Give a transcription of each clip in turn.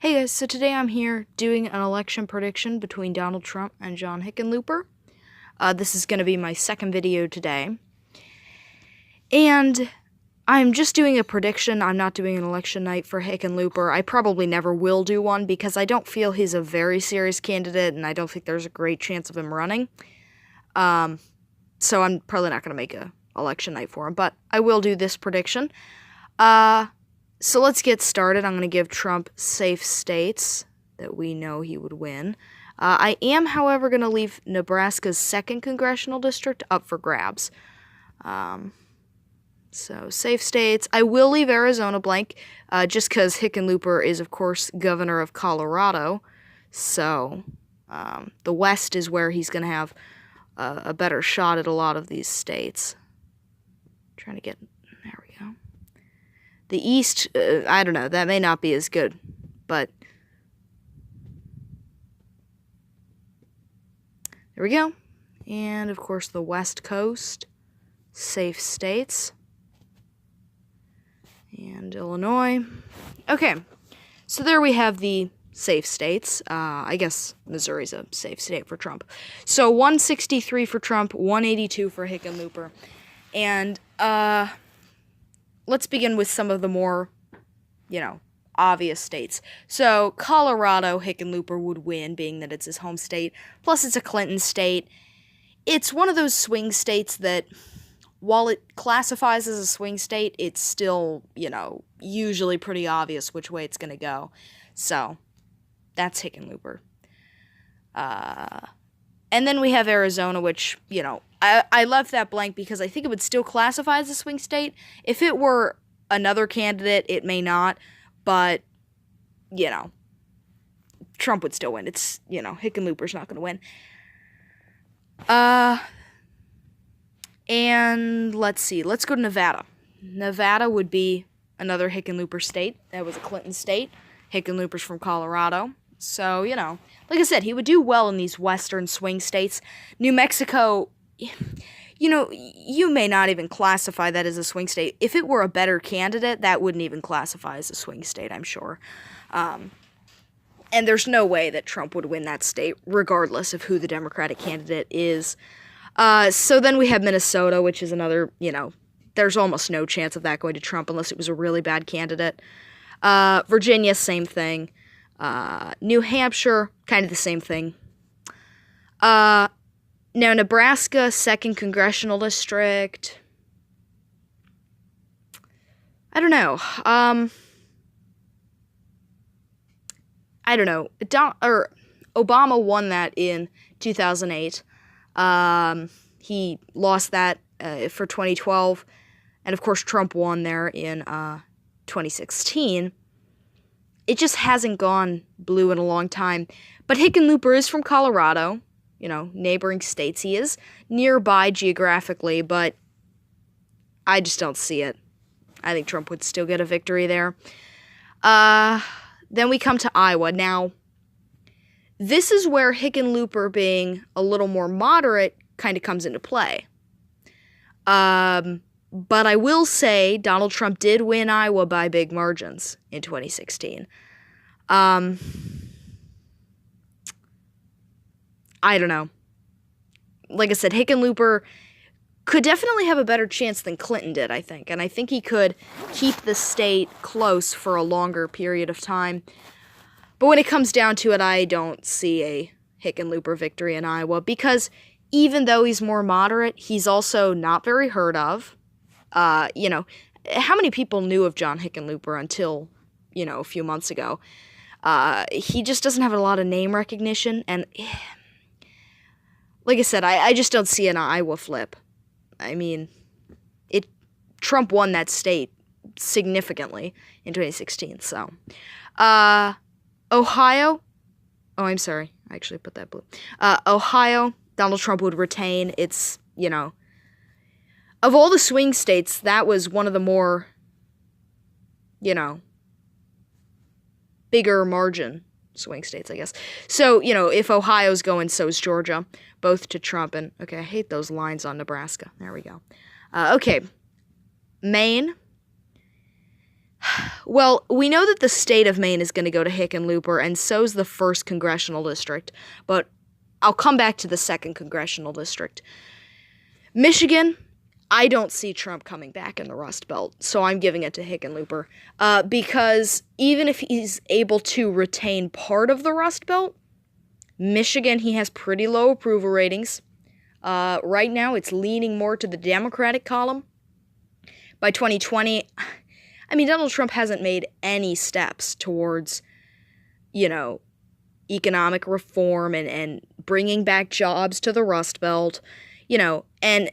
Hey guys, so today I'm here doing an election prediction between Donald Trump and John Hickenlooper. This is going to be my second video today. And I'm just doing a prediction. I'm not doing an election night for Hickenlooper. I probably never will do one because I don't feel he's a very serious candidate and I don't think there's a great chance of him running. So I'm probably not going to make an election night for him, but I will do this prediction. So let's get started. I'm going to give Trump safe states that we know he would win. I am, however, going to leave Nebraska's 2nd congressional district up for grabs. So safe states. I will leave Arizona blank, just because Hickenlooper is, of course, governor of Colorado. So the West is where he's going to have a better shot at a lot of these states. Trying to get... There we go. The East, I don't know, that may not be as good, but there we go. And, of course, the West Coast, safe states, and Illinois. Okay, so there we have the safe states. I guess Missouri's a safe state for Trump. So 163 for Trump, 182 for Hickenlooper, and, let's begin with some of the more, obvious states. So, Colorado, Hickenlooper would win, being that it's his home state. Plus, it's a Clinton state. It's one of those swing states that, while it classifies as a swing state, it's still, usually pretty obvious which way it's going to go. So, that's Hickenlooper. And then we have Arizona, which, I left that blank because I think it would still classify as a swing state. If it were another candidate, it may not, but, Trump would still win. It's, Hickenlooper's not going to win. And let's see. Let's go to Nevada. Nevada would be another Hickenlooper state. That was a Clinton state. Hickenlooper's from Colorado. So, like I said, he would do well in these western swing states. New Mexico, you may not even classify that as a swing state. If it were a better candidate, that wouldn't even classify as a swing state, I'm sure. And there's no way that Trump would win that state, regardless of who the Democratic candidate is. So then we have Minnesota, which is another, there's almost no chance of that going to Trump unless it was a really bad candidate. Virginia, same thing. New Hampshire, kind of the same thing. Now, Nebraska, 2nd congressional district. I don't know. I don't know. Obama won that in 2008. He lost that for 2012. And, of course, Trump won there in 2016. It just hasn't gone blue in a long time. But Hickenlooper is from Colorado, neighboring states. He is nearby geographically, but I just don't see it. I think Trump would still get a victory there. Then we come to Iowa. Now, this is where Hickenlooper being a little more moderate kind of comes into play. But I will say Donald Trump did win Iowa by big margins in 2016. I don't know. Like I said, Hickenlooper could definitely have a better chance than Clinton did, I think. And I think he could keep the state close for a longer period of time. But when it comes down to it, I don't see a Hickenlooper victory in Iowa because even though he's more moderate, he's also not very heard of. How many people knew of John Hickenlooper until, a few months ago? He just doesn't have a lot of name recognition, and like I said, I just don't see an Iowa flip. I mean, Trump won that state significantly in 2016, so. Ohio, I'm sorry, I actually put that blue. Ohio, Donald Trump would retain. It's, of all the swing states, that was one of the more, bigger margin swing states, I guess. So, if Ohio's going, so is Georgia, both to Trump. And, okay, I hate those lines on Nebraska. There we go. Okay, Maine. Well, we know that the state of Maine is going to go to Hickenlooper, and so's the 1st congressional district, but I'll come back to the 2nd congressional district. Michigan, I don't see Trump coming back in the Rust Belt, so I'm giving it to Hickenlooper. Because even if he's able to retain part of the Rust Belt, Michigan, he has pretty low approval ratings. Right now, it's leaning more to the Democratic column. By 2020, I mean, Donald Trump hasn't made any steps towards, economic reform and bringing back jobs to the Rust Belt, and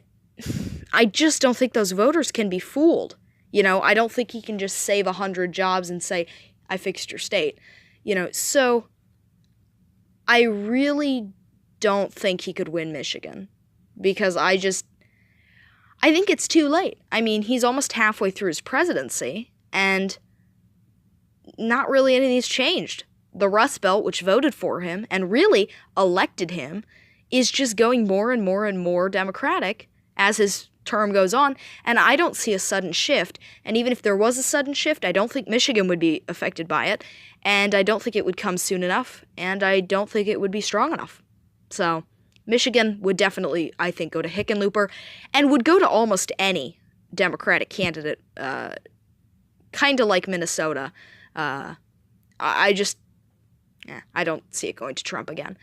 I just don't think those voters can be fooled. I don't think he can just save 100 jobs and say, I fixed your state. So I really don't think he could win Michigan because I think it's too late. I mean, he's almost halfway through his presidency and not really anything's changed. The Rust Belt, which voted for him and really elected him, is just going more and more and more Democratic as his term goes on, and I don't see a sudden shift. And even if there was a sudden shift, I don't think Michigan would be affected by it, and I don't think it would come soon enough, and I don't think it would be strong enough. So Michigan would definitely, I think, go to Hickenlooper, and would go to almost any Democratic candidate, kind of like Minnesota. I don't see it going to Trump again.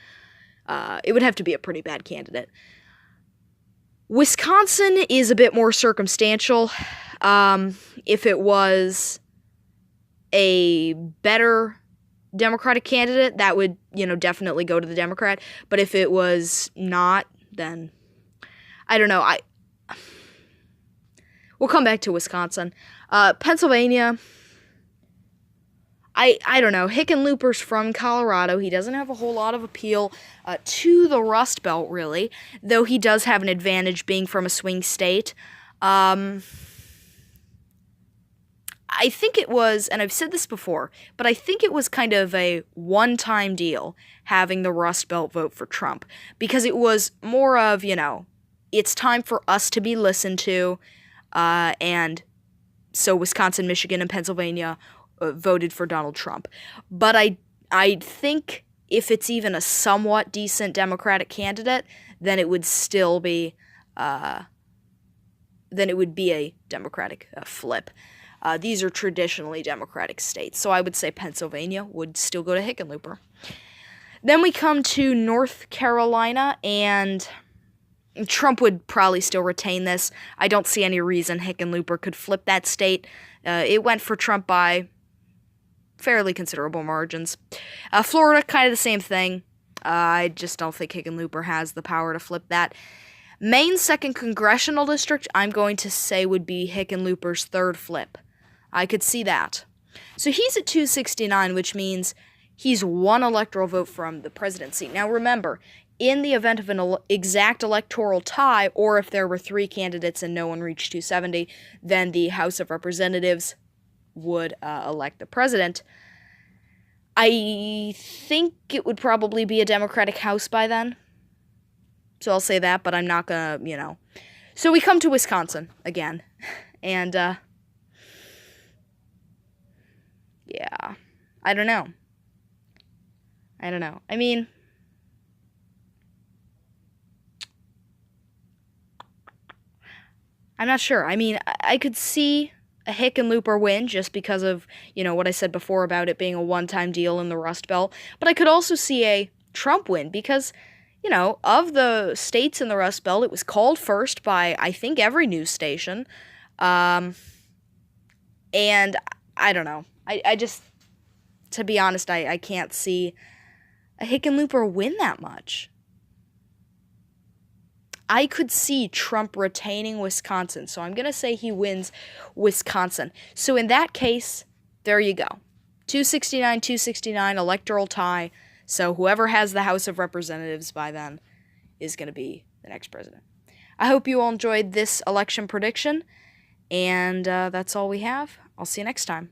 It would have to be a pretty bad candidate. Wisconsin is a bit more circumstantial. If it was a better Democratic candidate, that would, definitely go to the Democrat. But if it was not, then I don't know. We'll come back to Wisconsin. Pennsylvania, I don't know. Hickenlooper's from Colorado. He doesn't have a whole lot of appeal to the Rust Belt, really, though he does have an advantage being from a swing state. I think it was, and I've said this before, but I think it was kind of a one-time deal having the Rust Belt vote for Trump, because it was more of, it's time for us to be listened to, and so Wisconsin, Michigan, and Pennsylvania voted for Donald Trump. But I think if it's even a somewhat decent Democratic candidate, then it would still be, a Democratic flip. These are traditionally Democratic states, so I would say Pennsylvania would still go to Hickenlooper. Then we come to North Carolina, and Trump would probably still retain this. I don't see any reason Hickenlooper could flip that state. It went for Trump by fairly considerable margins. Florida, kind of the same thing. I just don't think Hickenlooper has the power to flip that. Maine's 2nd congressional district, I'm going to say would be Hickenlooper's 3rd flip. I could see that. So he's at 269, which means he's one electoral vote from the presidency. Now remember, in the event of an exact electoral tie, or if there were 3 candidates and no one reached 270, then the House of Representatives would elect the president. I think it would probably be a Democratic House by then. So I'll say that, but I'm not gonna, So we come to Wisconsin again. And, yeah. I don't know. I mean, I'm not sure. I mean, I could see a Hickenlooper win just because of, what I said before about it being a one-time deal in the Rust Belt. But I could also see a Trump win because, of the states in the Rust Belt, it was called first by, I think, every news station. And I don't know. I just, to be honest, I can't see a Hickenlooper win that much. I could see Trump retaining Wisconsin, so I'm going to say he wins Wisconsin. So in that case, there you go. 269 electoral tie. So whoever has the House of Representatives by then is going to be the next president. I hope you all enjoyed this election prediction, and that's all we have. I'll see you next time.